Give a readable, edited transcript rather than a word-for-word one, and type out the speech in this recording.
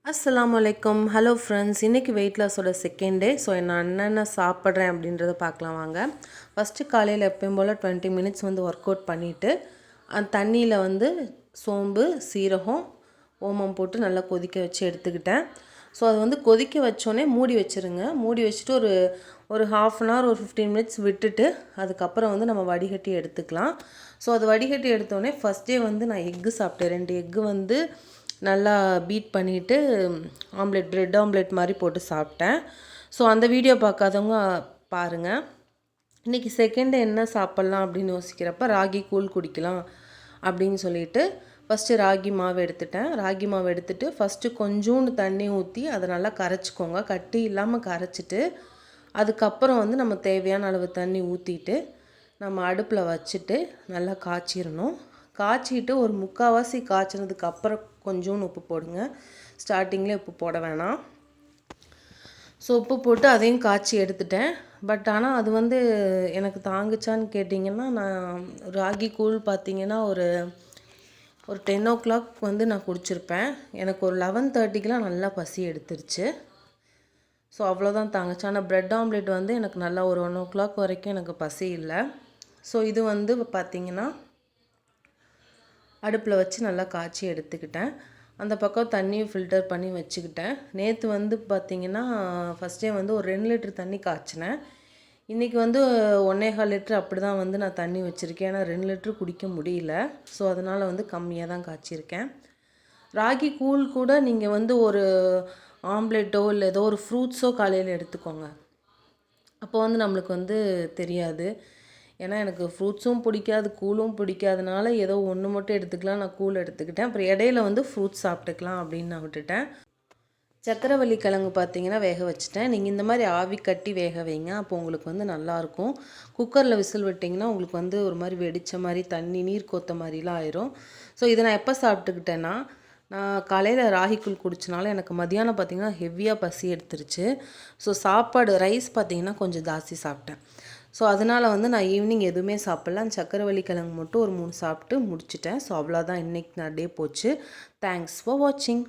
அஸ்ஸலாமு அலைக்கும். Hello friends, இன்றைக்கி வெயிட் லாஸோட செகண்ட் டே. ஸோ நான் என்னென்ன சாப்பிட்றேன் அப்படின்றத பார்க்கலாம் வாங்க. ஃபஸ்ட்டு காலையில் எப்பயும் போல் 20 மினிட்ஸ் ஒர்க் அவுட் பண்ணிவிட்டு அந்த தண்ணியில் சோம்பு, சீரகம், ஓமம் போட்டு நல்லா கொதிக்க வச்சு எடுத்துக்கிட்டேன். ஸோ அது கொதிக்க வச்சோடனே மூடி வச்சுருங்க. மூடி வச்சுட்டு ஒரு ஹாஃப் அன் ஹவர் ஒரு 15 மினிட்ஸ் விட்டுட்டு அதுக்கப்புறம் நம்ம வடிகட்டி எடுத்துக்கலாம். ஸோ அது வடிகட்டி எடுத்தோடனே ஃபஸ்ட் டே நான் எக்கு சாப்பிட்டேன். 2 எக்கு நல்லா பீட் பண்ணிவிட்டு பிரெட் ஆம்லேட் மாதிரி போட்டு சாப்பிட்டேன். ஸோ அந்த வீடியோ பார்க்காதவங்க பாருங்கள். இன்றைக்கி செகண்ட் டே என்ன சாப்பிட்லாம் அப்படின்னு யோசிக்கிறப்ப ராகி கூழ் குடிக்கலாம் அப்படின்னு சொல்லிட்டு ஃபஸ்ட்டு ராகி மாவு எடுத்துட்டேன். ராகி மாவு எடுத்துகிட்டு ஃபஸ்ட்டு கொஞ்சோண்டு தண்ணி ஊற்றி அதை நல்லா கரைச்சிக்கோங்க. கட்டி இல்லாமல் கரைச்சிட்டு அதுக்கப்புறம் நம்ம தேவையான அளவு தண்ணி ஊற்றிட்டு நம்ம அடுப்பில் வச்சுட்டு நல்லா காய்ச்சிடணும். காய்ச்சிட்டு ஒரு முக்கால்வாசி காய்ச்சினதுக்கு அப்புறம் கொஞ்சோண்டு உப்பு போடுங்க. ஸ்டார்டிங்லேயே உப்பு போட வேணாம். ஸோ உப்பு போட்டு அதையும் காய்ச்சி எடுத்துட்டேன். பட் ஆனால் அது எனக்கு தாங்குச்சான்னு கேட்டிங்கன்னா, நான் ராகி கூழ் பார்த்திங்கன்னா ஒரு 10 o'clock நான் குடிச்சிருப்பேன். எனக்கு ஒரு 11:30க்கெலாம் நல்லா பசி எடுத்துருச்சு. ஸோ அவ்வளோதான் தாங்குச்சு. ஆனால் ப்ரெட் ஆம்லேட் எனக்கு நல்லா ஒரு 1 o'clock வரைக்கும் எனக்கு பசி இல்லை. ஸோ இது பார்த்திங்கன்னா அடுப்பில் வச்சு நல்லா காய்ச்சி எடுத்துக்கிட்டேன். அந்த பக்கம் தண்ணியும் ஃபில்டர் பண்ணி வச்சுக்கிட்டேன். நேற்று பார்த்திங்கன்னா ஃபஸ்ட் டே ஒரு 2 லிட்டர் தண்ணி காய்ச்சினேன். இன்றைக்கி 1.25 லிட்டர் அப்படி தான் நான் தண்ணி வச்சுருக்கேன். ஏன்னா 2 லிட்டர் குடிக்க முடியல. ஸோ அதனால் கம்மியாக தான் காய்ச்சிருக்கேன். ராகி கூழ் கூட நீங்கள் ஒரு ஆம்லேட்டோ இல்லை ஏதோ ஒரு ஃப்ரூட்ஸோ காலையில் எடுத்துக்கோங்க. அப்போ நம்மளுக்கு தெரியாது. ஏன்னா எனக்கு ஃப்ரூட்ஸும் பிடிக்காது, கூழும் பிடிக்காதனால ஏதோ ஒன்று மட்டும் எடுத்துக்கலாம். நான் கூழ் எடுத்துக்கிட்டேன். அப்புறம் இடையில ஃப்ரூட்ஸ் சாப்பிட்டுக்கலாம் அப்படின்னு நான் விட்டுட்டேன். சக்கரவள்ளி கிழங்கு பார்த்திங்கன்னா வேக வச்சுட்டேன். நீங்கள் இந்த மாதிரி ஆவி கட்டி வேக வைங்க. அப்போ உங்களுக்கு நல்லாயிருக்கும். குக்கரில் விசில் விட்டிங்கன்னா உங்களுக்கு ஒரு மாதிரி வெடித்த மாதிரி தண்ணி நீர் கோத்த மாதிரிலாம் ஆயிரும். ஸோ இதை நான் எப்போ சாப்பிட்டுக்கிட்டேன்னா, நான் காலையில் ராகிக்கூழ் குடிச்சனால எனக்கு மதியானம் பார்த்திங்கன்னா ஹெவியாக பசி எடுத்துருச்சு. ஸோ சாப்பாடு ரைஸ் பார்த்திங்கன்னா கொஞ்சம் ஜாஸ்தி சாப்பிட்டேன். ஸோ அதனால் நான் ஈவினிங் எதுவுமே சாப்பிட்ல. அந்த சக்கரவள்ளி கிழங்கு மட்டும் ஒரு 3 சாப்பிட்டு முடிச்சிட்டேன். ஸோ அவ்வளோதான் இன்றைக்கி நான் டே போச்சு. தேங்க்ஸ் ஃபார் வாட்சிங்.